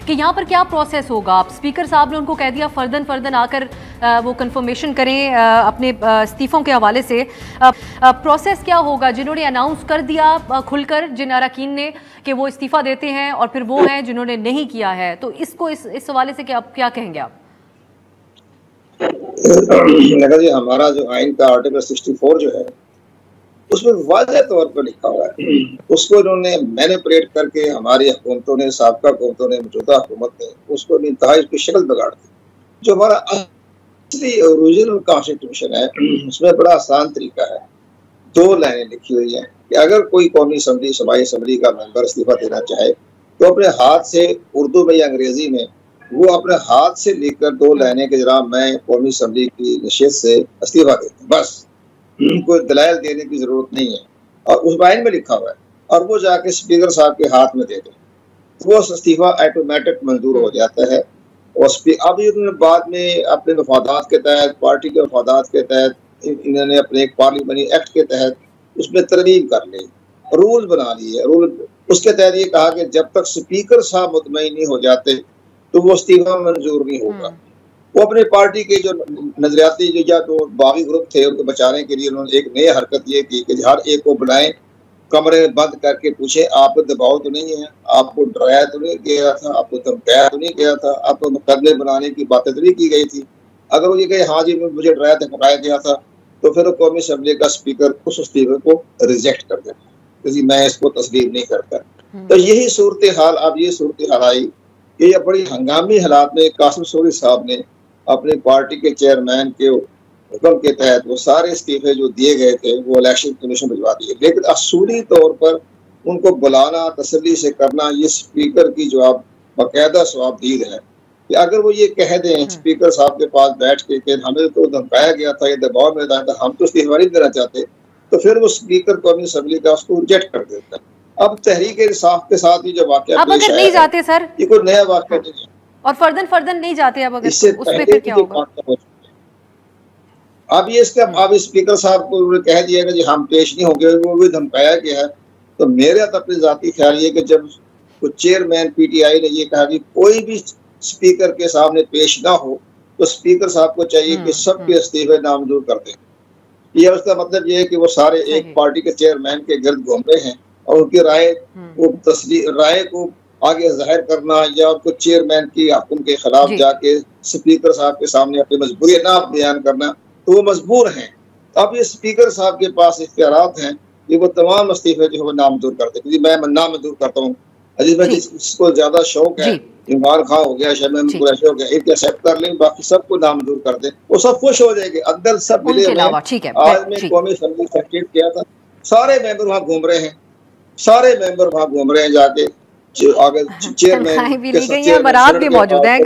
कि यहाँ पर क्या प्रोसेस होगा। आप स्पीकर साहब ने उनको कह दिया फर्दन आकर वो कंफर्मेशन करें अपने इस्तीफों के हवाले से। प्रोसेस क्या होगा? जिन्होंने अनाउंस कर दिया खुलकर जिन अरकान ने कि वो इस्तीफा देते हैं और फिर वो हैं जिन्होंने नहीं किया है, तो इसको इस हवाले से क्या कहेंगे आप? जी, हमारा जो आइन का आर्टिकल 64 जो है उसमें वाज़ेह तौर पर लिखा हुआ है, उसको इन्होंने मैनिपुलेट करके हमारी हुकूमतों ने, साबका हुकूमतों ने, मौजूदा हुकूमत ने उसको इंतहाई उसकी शक्ल बिगाड़ दी। जो हमारा असली ओरिजिनल कॉन्स्टिट्यूशन है उसमें बड़ा आसान तरीका है, 2 लाइनें लिखी हुई हैं कि अगर कोई कौमी असम्बली, सूबाई असम्बली का मेंबर इस्तीफा देना चाहे तो अपने हाथ से उर्दू में या अंग्रेजी में वो अपने हाथ से लिखकर 2 लाइनें कि जनाब मैं कौमी असम्बली की नशिस्त से इस्तीफा देता हूँ, बस। कोई दलाइल देने की जरूरत नहीं है और उस आइन में लिखा हुआ है और वो जाके स्पीकर साहब के हाथ में दे दें तो वो इस्तीफा ऑटोमेटिक मंजूर हो जाता है। और अब इन्होंने बाद में अपने मफादात के तहत, पार्टी के मफादात के तहत, इन्होंने अपने एक पार्लियामेंट्री एक्ट के तहत उसमें तरमीम कर ली, रूल बना लिए। रूल उसके तहत ये कहा कि जब तक स्पीकर साहब मुतमईन नहीं हो जाते तो वो इस्तीफा मंजूर नहीं होगा। वो अपने पार्टी के जो नजरियाती जो बागी ग्रुप थे उनको बचाने के लिए उन्होंने एक नई हरकत ये की कि हर एक को बुलाएं, कमरे में बंद करके पूछे आपको दबाव तो नहीं है, आपको डराया तो नहीं गया था, आपको धमकाया तो नहीं गया था, आपको मुकदमे बनाने की बातें तो नहीं की गई थी। अगर वो ये कहे हाँ जी मुझे डराया धमकाया गया था तो फिर कौमी असम्बली का स्पीकर उस इस्तीफे को रिजेक्ट कर देता जी, मैं इसको तस्लीम नहीं करता। तो यही सूरत हाल, अब ये सूरत हाल आई कि ये बड़ी हंगामी हालात में कासिम सूरी साहब ने अपनी पार्टी के चेयरमैन के हुक्म के तहत वो सारे इस्तीफे जो दिए गए थे वो इलेक्शन कमीशन भिजवा दिए। लेकिन असूली तौर पर उनको बुलाना, तसल्ली से करना, ये स्पीकर की जो आप बाकायदा सवाबदीद है कि अगर वो ये कह दें स्पीकर साहब के पास बैठ के हमें तो धमकाया गया था, ये दबाव में था, हम तो इस्तीफा नहीं देना चाहते, तो फिर वो स्पीकर कौमी असम्बली का उसको रिजेक्ट कर देता है। अब तहरीक इंसाफ के साथ ये जो वाकया अब अगर नहीं जाते सर, ये कोई नया वाकया नहीं है और फर्दन नहीं जाते, अब अगर उसमें फिर क्या होगा? अब ये इसका अब स्पीकर साहब को कह दिया कि हम पेश नहीं होंगे, वो भी धमकाया गया है। तो मेरा तो अपनी जाती ख्याल ये कि जब चेयरमैन पीटीआई ने ये कहा कि कोई भी स्पीकर के सामने पेश ना हो तो स्पीकर साहब को चाहिए कि सबके इस्तीफे नामंजूर कर दें। ये उसका मतलब ये है कि वो सारे एक पार्टी के चेयरमैन के गिर्द घूम रहे हैं और उनकी राय को आगे जाहिर करना या उनको चेयरमैन की हुक्म के खिलाफ जाके स्पीकर साहब के सामने अपनी मजबूरी ना बयान करना, तो वो मजबूर हैं। अब ये स्पीकर साहब के पास इख्तियारात हैं कि वो तमाम इस्तीफे जो है नामंजूर कर दे। मैं नामंजूर करता हूँ, अजीज भाई जिसको ज्यादा शौक है, इमरान खान हो गया, शायद कुरैशी हो गया, एक एक्सेप्ट कर लें, बाकी सबको नामंजूर कर दें, वो सब खुश हो जाएंगे। अंदर सब मिले हुए। आज मैं कौमी असम्बली सेक्रेटरी किया था, सारे मेंबर वहाँ घूम रहे हैं, सारे मेंबर वहाँ घूम रहे हैं जाके, आगे चेयरमैन बारात भी मौजूद है।